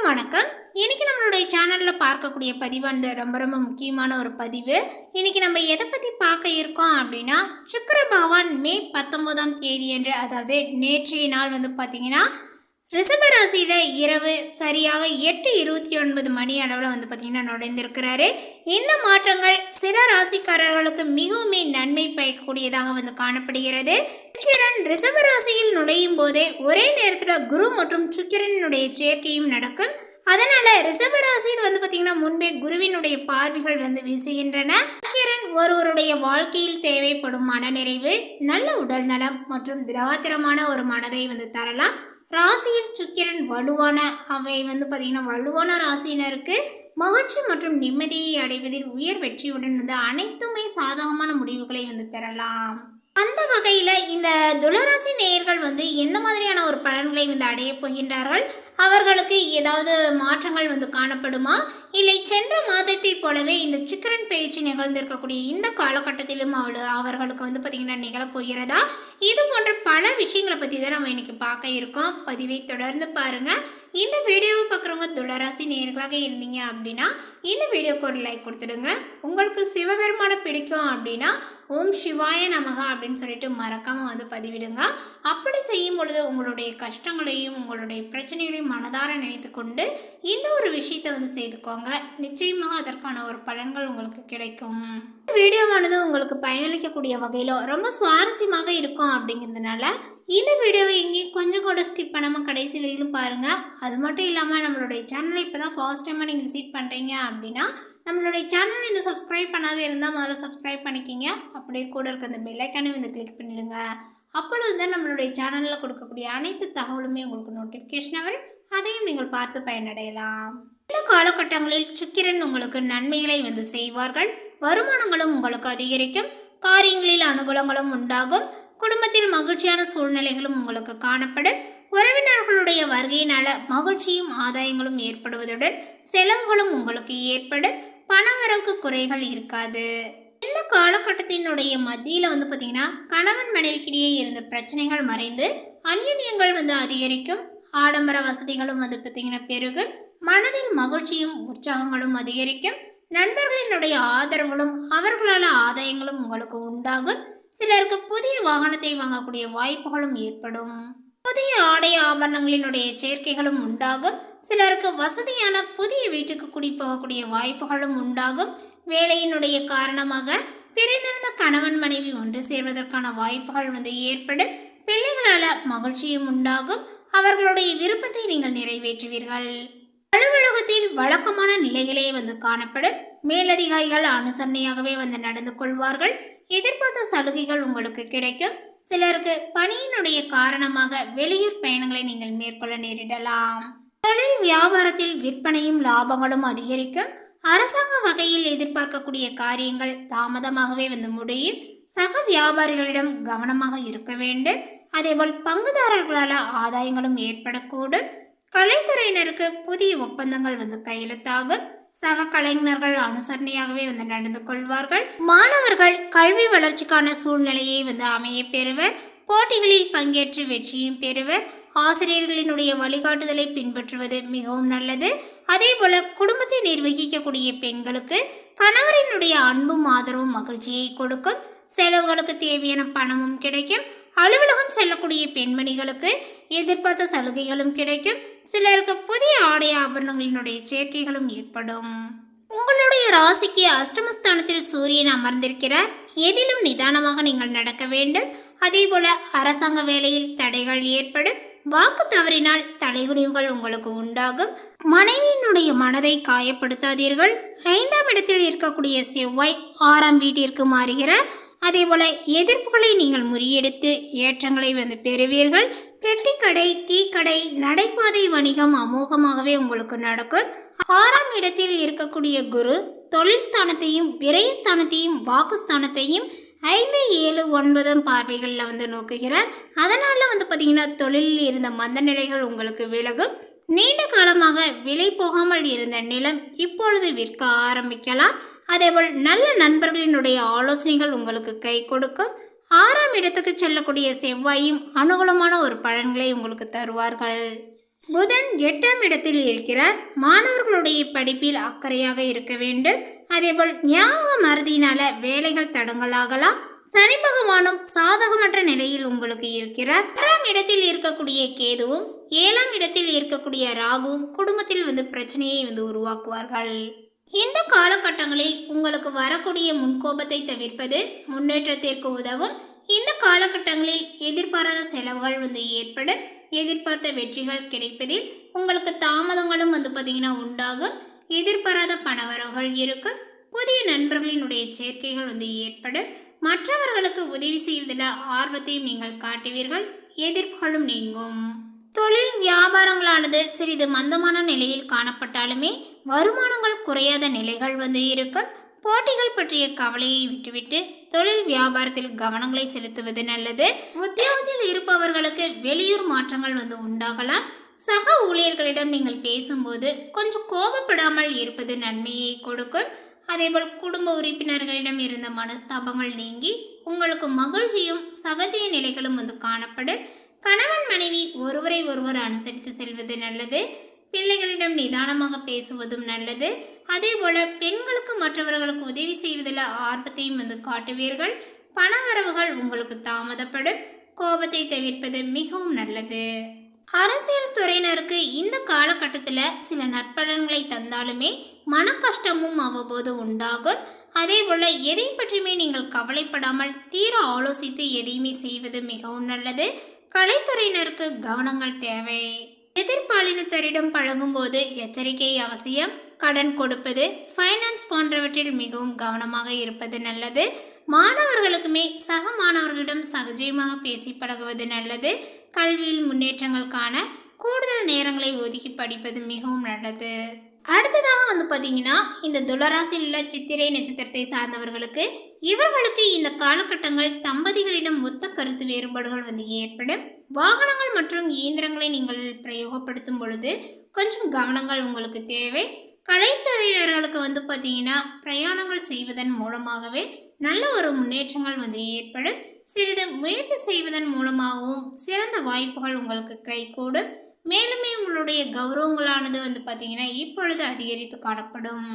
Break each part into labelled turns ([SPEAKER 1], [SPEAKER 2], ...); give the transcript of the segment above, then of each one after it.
[SPEAKER 1] வணக்கம். இன்னைக்கு நம்மளுடைய சேனல்ல பார்க்கக்கூடிய பதிவானது ரொம்ப ரொம்ப முக்கியமான ஒரு பதிவு. இன்னைக்கு நம்ம எதை பத்தி பார்க்க இருக்கோம் அப்படின்னா, சுக்கிர பகவான் மே 19ஆம் தேதி என்று, அதாவது நேற்றைய நாள் பார்த்தீங்கன்னா ரிஷப ராசியில இரவு சரியாக 8:29 மணி அளவில் பார்த்தீங்கன்னா நுழைந்திருக்கிறாரு. இந்த மாற்றங்கள் சில ராசிக்காரர்களுக்கு மிகவும் நன்மை பயக்கக்கூடியதாக காணப்படுகிறது. சுக்கிரன் ரிஷப ராசியில் நுழையும் போதே ஒரே நேரத்தில் குரு மற்றும் சுக்கிரனுடைய சேர்க்கையும் நடக்கும். அதனால ரிஷப ராசியில் பார்த்தீங்கன்னா முன்பே குருவினுடைய பார்வைகள் வீசுகின்றன. சுக்கிரன் ஒருவருடைய வாழ்க்கையில் தேவைப்படும் மனநிறைவு, நல்ல உடல் நலம் மற்றும் திடாத்திரமான ஒரு மனதை தரலாம். ராசியில் சுக்கிரன் வலுவான பார்த்தீங்கன்னா வலுவான ராசியினருக்கு மகிழ்ச்சி மற்றும் நிம்மதியை அடைவதில் உயர் வெற்றியுடன் அனைத்துமே சாதகமான முடிவுகளை பெறலாம். அந்த வகையில் இந்த துளராசி நேயர்கள் எந்த மாதிரியான ஒரு பலன்களை அடைய போகின்றார்கள்? அவர்களுக்கு ஏதாவது மாற்றங்கள் காணப்படுமா? இல்லை சென்ற மாதத்தை போலவே இந்த சுக்கிரன் பயிற்சி நிகழ்ந்திருக்கக்கூடிய இந்த காலகட்டத்திலும் அவர்களுக்கு பார்த்திங்கன்னா நிகழப்போகிறதா? இது போன்ற பல விஷயங்களை பற்றி தான் நம்ம இன்றைக்கி பார்க்க இருக்கோம். பதிவை தொடர்ந்து பாருங்கள். இந்த வீடியோவை பார்க்குறவங்க துளராசி நேயர்களாக இருந்தீங்க அப்படின்னா இந்த வீடியோக்கு ஒரு லைக் கொடுத்துடுங்க. உங்களுக்கு சிவபெருமான பிடிக்கும் அப்படின்னா ஓம் சிவாய நமக அப்படின்னு சொல்லிட்டு மறக்காமல் பதிவிடுங்க. அப்படி செய்யும் பொழுது உங்களுடைய கஷ்டங்களையும் உங்களுடைய பிரச்சனைகளையும் மனதார நினைத்து கொண்டு இந்த ஒரு விஷயத்தை செய்துக்கோங்க. நிச்சயமாக அதற்கான ஒரு பலன்கள் உங்களுக்கு கிடைக்கும். வீடியோவானது உங்களுக்கு பயனளிக்கக்கூடிய வகையில் ரொம்ப சுவாரஸ்யமாக இருக்கும் அப்படிங்கிறதுனால இந்த வீடியோவை எங்கேயும் கொஞ்சம் கூட ஸ்கிப் பண்ணாமல் கடைசி வரையிலும் பாருங்கள். அது மட்டும் இல்லாமல் நம்மளுடைய சேனலை இப்போ தான் ஃபர்ஸ்ட் டைமாக நீங்கள் விசிட் பண்ணுறீங்க அப்படின்னா நம்மளுடைய சேனல் இன்னும் சப்ஸ்கிரைப் பண்ணாத இருந்தால் முதல்ல சப்ஸ்கிரைப் பண்ணிக்கிங்க. அப்படியே கூட இருக்க அந்த பெல் ஐக்கானே கிளிக் பண்ணிவிடுங்க. அப்பொழுது தான் நம்மளுடைய சேனலில் கொடுக்கக்கூடிய அனைத்து தகவலுமே உங்களுக்கு நோட்டிஃபிகேஷன் வரும். அதையும் நீங்கள் பார்த்து பயனடையலாம். இந்த காலகட்டங்களில் சுக்கிரன் உங்களுக்கு நன்மைகளை செய்வார்கள். வருமானங்களும் உங்களுக்கு அதிகரிக்கும். காரியங்களில் அனுகூலங்களும் உண்டாகும். குடும்பத்தில் மகிழ்ச்சியான சூழ்நிலைகளும் உங்களுக்கு காணப்படும். உறவினர்களுடைய வருகையினால மகிழ்ச்சியும் ஆதாயங்களும் ஏற்படுவதுடன் செலவுகளும் உங்களுக்கு ஏற்படும். பணவரவுக்கு குறைகள் இருக்காது. இந்த காலகட்டத்தினுடைய மத்தியில் பார்த்தீங்கன்னா கணவன் மனைவிக்கிடையே இருந்த பிரச்சனைகள் மறைந்து அந்யோன்யங்கள் அதிகரிக்கும். ஆடம்பர வசதிகளும் பார்த்தீங்கன்னா பெருகும். மனதில் மகிழ்ச்சியும் உற்சாகங்களும் அதிகரிக்கும். நண்பர்களினுடைய ஆதரவுகளும் அவர்களால் ஆதாயங்களும் உங்களுக்கு உண்டாகும். சிலருக்கு புதிய வாகனத்தை வாங்கக்கூடிய வாய்ப்புகளும் ஏற்படும். புதிய ஆடை ஆபரணங்களினுடைய சேர்க்கைகளும் உண்டாகும். சிலருக்கு வசதியான புதிய வீட்டுக்கு குடி போகக்கூடிய வாய்ப்புகளும் உண்டாகும். வேலையினுடைய காரணமாக பிரிந்திருந்த கணவன் மனைவி ஒன்று சேர்வதற்கான வாய்ப்புகள் ஏற்படும். பிள்ளைகளால் மகிழ்ச்சியும் உண்டாகும். அவர்களுடைய விருப்பத்தை நீங்கள் நிறைவேற்றுவீர்கள். அலுவலகத்தில் வழக்கமான நிலைகளே காணப்படும். மேலதிகாரிகள் அனுசரணையாகவே நடந்து கொள்வார்கள். எதிர்பார்த்த சலுகைகள் உங்களுக்கு கிடைக்கும். சிலருக்கு பணியினுடைய காரணமாக வெளியூர் பயணங்களை நீங்கள் மேற்கொள்ள நேரிடலாம். தொழில் வியாபாரத்தில் விற்பனையும் லாபங்களும் அதிகரிக்கும். அரசாங்க வகையில் எதிர்பார்க்கக்கூடிய காரியங்கள் தாமதமாகவே முடியும். சக வியாபாரிகளிடம் கவனமாக இருக்க வேண்டும். அதேபோல் பங்குதாரர்களால் ஆதாயங்களும் ஏற்படக்கூடும். கலைத்துறையினருக்கு புதிய ஒப்பந்தங்கள் கையெழுத்தாகும். சக கலைஞர்கள் அனுசரணையாகவே நடந்து கொள்வார்கள். மாணவர்கள் கல்வி வளர்ச்சிக்கான சூழ்நிலையை அமைய பெறுவர். போட்டிகளில் பங்கேற்று வெற்றியும் பெறுவர். ஆசிரியர்களினுடைய வழிகாட்டுதலை பின்பற்றுவது மிகவும் நல்லது. அதே போல குடும்பத்தை நிர்வகிக்கக்கூடிய பெண்களுக்கு கணவரினுடைய அன்பும் ஆதரவும் மகிழ்ச்சியை கொடுக்கும். செலவுகளுக்கு தேவையான பணமும் கிடைக்கும். அலுவலகம் செல்லக்கூடிய பெண்மணிகளுக்கு எதிர்பார்த்த சலுகைகளும் கிடைக்கும். சிலருக்கு புதிய ஆடை ஆபரணங்களினுடைய சேர்க்கைகளும் ஏற்படும். உங்களுடைய ராசிக்கு அஷ்டமஸ்தானத்தில் சூரியன் அமர்ந்திருக்கிறார். எதிலும் நிதானமாக நீங்கள் நடக்க வேண்டும். அதே போல அரசாங்க வேலையில் தடைகள் ஏற்படும். வாக்கு தவறினால் தலைகுனிவுகள் உங்களுக்கு உண்டாகும். மனைவியினுடைய மனதை காயப்படுத்தாதீர்கள். 5ஆம் இடத்தில் இருக்கக்கூடிய செவ்வாய் 6ஆம் வீட்டிற்கு மாறுகிறார். அதே போல எதிர்ப்புகளை நீங்கள் முறியெடுத்து ஏற்றங்களை பெறுவீர்கள். பெட்டி கடை, டீ கடை, நடைபாதை வணிகம் அமோகமாகவே உங்களுக்கு நடக்கும். 6ஆம் இடத்தில் இருக்கக்கூடிய குரு தொழில் ஸ்தானத்தையும் விரயஸ்தானத்தையும் வாக்குஸ்தானத்தையும் 5, 7, 9 பார்வைகளில் நோக்குகிறார். அதனால் பார்த்தீங்கன்னா தொழிலில் இருந்த மந்த நிலைகள் உங்களுக்கு விலகும். நீண்ட காலமாக விலை போகாமல் இருந்த நிலம் இப்பொழுது விற்க ஆரம்பிக்கலாம். அதேபோல் நல்ல நண்பர்களினுடைய ஆலோசனைகள் உங்களுக்கு கை கொடுக்கும். 6ஆம் இடத்துக்கு செல்லக்கூடிய செவ்வாயும் அனுகூலமான ஒரு பலன்களை உங்களுக்கு தருவார்கள். புதன் 8ஆம் இடத்தில் இருக்கிறார். மாணவர்களுடைய படிப்பில் அக்கறையாக இருக்க வேண்டும். அதேபோல் ஞாபக மறதியினால வேலைகள் தடங்கலாகலாம். சனி பகவானும் சாதகமற்ற நிலையில் உங்களுக்கு இருக்கிறார். 6ஆம் இடத்தில் இருக்கக்கூடிய கேதுவும் 7ஆம் இடத்தில் இருக்கக்கூடிய ராகுவும் குடும்பத்தில் பிரச்சனையை உருவாக்குவார்கள். இந்த காலகட்டங்களில் உங்களுக்கு வரக்கூடிய முன்கோபத்தை தவிர்ப்பது முன்னேற்றத்திற்கு உதவும். இந்த காலகட்டங்களில் எதிர்பாராத செலவுகள் ஏற்படும். எதிர்பார்த்த வெற்றிகள் கிடைப்பதில் உங்களுக்கு தாமதங்களும் உண்டாகும். எதிர்பாராத பணவரவுகள் இருக்கும். புதிய நண்பர்களினுடைய சேர்க்கைகள் ஏற்படும். மற்றவர்களுக்கு உதவி செய்வதில் ஆர்வத்தையும் நீங்கள் காட்டுவீர்கள். எதிர்ப்புகளும் நீங்கும். தொழில் வியாபாரங்களானது சிறிது மந்தமான நிலையில் காணப்பட்டாலுமே வருமானங்கள் குறையாத நிலைகள் இருக்கும். போட்டிகள் பற்றிய கவலையை விட்டுவிட்டு தொழில் வியாபாரத்தில் கவனங்களை செலுத்துவது நல்லது. உத்தியோகத்தில் இருப்பவர்களுக்கு வெளியூர் மாற்றங்கள் உண்டாகலாம். சக ஊழியர்களிடம் நீங்கள் பேசும்போது கொஞ்சம் கோபப்படாமல் இருப்பது நன்மையை கொடுக்கும். அதேபோல் குடும்ப உறுப்பினர்களிடம் இருந்த மனஸ்தாபங்கள் நீங்கி உங்களுக்கு மகிழ்ச்சியும் சகஜய நிலைகளும் காணப்படும். கணவன் மனைவி ஒருவரை ஒருவர் அனுசரித்து செல்வது நல்லது. பிள்ளைகளிடம் நிதானமாக பேசுவதும் நல்லது. அதேபோல பெண்களுக்கு மற்றவர்களுக்கு உதவி செய்வதில் ஆர்வத்தையும் காட்டுவீர்கள். பணவரவுகள் உங்களுக்கு தாமதப்படும். கோபத்தை தவிர்ப்பது மிகவும் நல்லது. அரசியல் துறையினருக்கு இந்த காலகட்டத்தில் சில நற்பலன்களை தந்தாலுமே மன கஷ்டமும் அவ்வப்போது உண்டாகும். அதேபோல் எதை பற்றியுமே நீங்கள் கவலைப்படாமல் தீர ஆலோசித்து எதையுமே செய்வது மிகவும் நல்லது. கலைத்துறையினருக்கு கவனங்கள் தேவை. எதிர்பாலினத்தரிடம் பழகும்போது எச்சரிக்கை அவசியம். கடன் கொடுப்பது, ஃபைனான்ஸ் போன்றவற்றில் மிகவும் கவனமாக இருப்பது நல்லது. மாணவர்களுக்குமே சக மாணவர்களிடம் சகஜமாக பேசி பழகுவது நல்லது. கல்வியில் முன்னேற்றங்கள் காண கூடுதல் நேரங்களை ஒதுக்கி படிப்பது மிகவும் நல்லது. அடுத்ததாக பார்த்தீங்கன்னா, இந்த துளராசியில் உள்ள சித்திரை நட்சத்திரத்தை சார்ந்தவர்களுக்கு இவர்களுக்கு இந்த காலகட்டங்கள் தம்பதிகளிடம் ஒத்த கருத்து வேறுபாடுகள் ஏற்படும். வாகனங்கள் மற்றும் இயந்திரங்களை நீங்கள் பிரயோகப்படுத்தும் பொழுது கொஞ்சம் கவனங்கள் உங்களுக்கு தேவை. கலைத்துறையினர்களுக்கு பார்த்தீங்கன்னா, பிரயாணங்கள் செய்வதன் மூலமாகவே நல்ல ஒரு முன்னேற்றங்கள் ஏற்படும். சிறிது முயற்சி செய்வதன் மூலமாகவும் சிறந்த வாய்ப்புகள் உங்களுக்கு கைகூடும். மேலுமே உங்களுடைய கௌரவங்களானது பார்த்தீங்கன்னா இப்பொழுது அதிகரித்து காணப்படும்.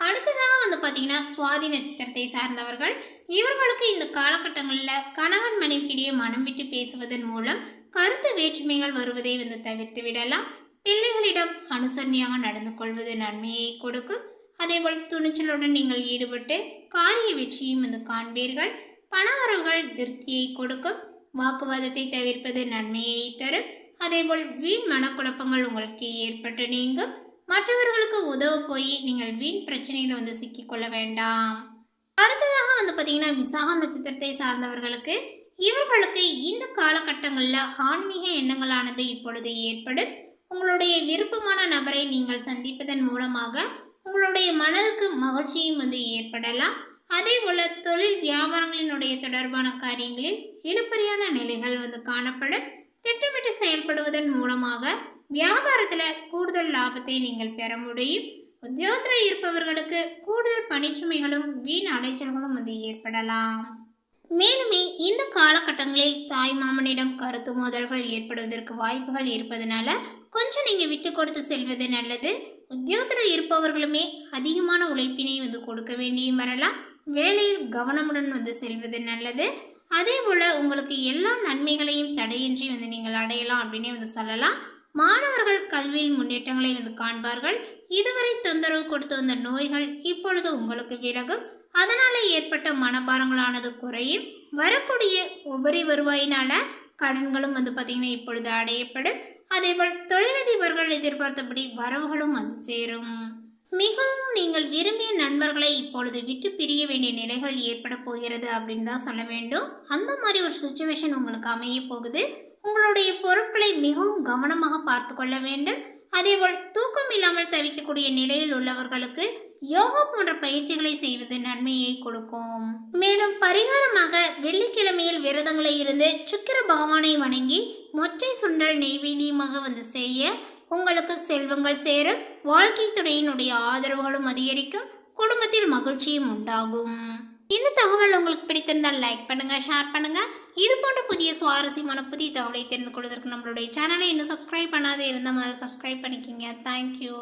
[SPEAKER 1] அடுத்ததாக பார்த்தீங்கன்னா, சுவாதி நட்சத்திரத்தை சார்ந்தவர்கள் இவர்களுக்கு இந்த காலகட்டங்களில் கணவன் மனைவிக்கிடையே மனம் விட்டு பேசுவதன் மூலம் கருத்து வேற்றுமைகள் வருவதை தவிர்த்து விடலாம். பிள்ளைகளிடம் அனுசரணையாக நடந்து கொள்வது நன்மையை கொடுக்கும். அதேபோல் துணிச்சலுடன் நீங்கள் ஈடுபட்டு காரிய வெற்றியும் காண்பீர்கள். பணவரவுகள் திருப்தியை கொடுக்கும். வாக்குவாதத்தை தவிர்ப்பது நன்மையை தரும். அதேபோல் வீண் மனக்குழப்பங்கள் உங்களுக்கு ஏற்பட்டு நீங்கும். மற்றவர்களுக்கு உதவ போய் நீங்கள் வீண் பிரச்சனையில் சிக்கிக்கொள்ள வேண்டாம். அடுத்ததாக பார்த்தீங்கன்னா, விசாகம் நட்சத்திரத்தை சார்ந்தவர்களுக்கு இவர்களுக்கு இந்த காலகட்டங்களில் ஆன்மீக எண்ணங்களானது இப்பொழுது ஏற்படும். உங்களுடைய விருப்பமான நபரை நீங்கள் சந்திப்பதன் மூலமாக உங்களுடைய மனதுக்கு மகிழ்ச்சியும் ஏற்படலாம். அதே போல் தொழில் வியாபாரங்களினுடைய தொடர்பான காரியங்களில் இழுபறியான நிலைகள் காணப்படும். திட்டமிட்டு செயல்படுவதன் மூலமாக வியாபாரத்தில் கூடுதல் லாபத்தை நீங்கள் பெற முடியும். உத்தியோகத்தில் இருப்பவர்களுக்கு கூடுதல் பணிச்சுமைகளும் வீண் அலைச்சல்களும் ஏற்படலாம். மேலுமே இந்த காலகட்டங்களில் தாய் மாமனிடம் கருத்து மோதல்கள் ஏற்படுவதற்கு வாய்ப்புகள் இருப்பதனால கொஞ்சம் நீங்கள் விட்டு கொடுத்து செல்வது நல்லது. உத்தியோகத்தில் இருப்பவர்களுமே அதிகமான உழைப்பினை கொடுக்க வேண்டியும் வரலாம். வேலையில் கவனமுடன் செல்வது நல்லது. அதே போல் உங்களுக்கு எல்லா நன்மைகளையும் தடையின்றி நீங்கள் அடையலாம் அப்படின்னே சொல்லலாம். மாணவர்கள் கல்வியில் முன்னேற்றங்களை காண்பார்கள். இதுவரை தொந்தரவு கொடுத்து வந்த நோய்கள் இப்பொழுது உங்களுக்கு விலகும். அதனால் ஏற்பட்ட மனபாரங்களானது குறையும். வரக்கூடிய உபரி வருவாயினால கடன்களும் பார்த்தீங்கன்னா இப்பொழுது அடையப்படும். அதேபோல் தொழிலதிபர்கள் எதிர்பார்த்தபடி வரவுகளும் சேரும். மிகவும் நீங்கள் விரும்பிய நண்பர்களை இப்பொழுது விட்டு பிரிய வேண்டிய நிலைகள் ஏற்பட போகிறது அப்படின்னு தான் சொல்ல வேண்டும். அந்த மாதிரி ஒரு சுச்சுவேஷன் உங்களுக்கு அமைய போகுது. உங்களுடைய பொருட்களை மிகவும் கவனமாக பார்த்து கொள்ள வேண்டும். அதேபோல் தூக்கம் இல்லாமல் தவிக்கக்கூடிய நிலையில் உள்ளவர்களுக்கு யோகா போன்ற பயிற்சிகளை செய்வது நன்மையை கொடுக்கும். மேலும் பரிகாரமாக வெள்ளிக்கிழமையில் விரதங்களை இருந்து சுக்கிர பகவானை வணங்கி மொச்சை சுண்டல் நெய்வேதியமாக செய்ய உங்களுக்கு செல்வங்கள் சேரும். வாழ்க்கை துணையினுடைய ஆதரவுகளும் அதிகரிக்கும். குடும்பத்தில் மகிழ்ச்சியும் உண்டாகும். இந்த தகவல் உங்களுக்கு பிடித்திருந்தால் லைக் பண்ணுங்கள், ஷேர் பண்ணுங்கள். இது போன்ற புதிய சுவாரஸ்யமான புதிய தகவலை தெரிந்து கொள்வதற்கு நம்மளுடைய சேனலை இன்னும் சப்ஸ்கிரைப் பண்ணாதே இருந்தால் முதல்ல சப்ஸ்கிரைப் பண்ணிக்கிங்க. தேங்க்யூ.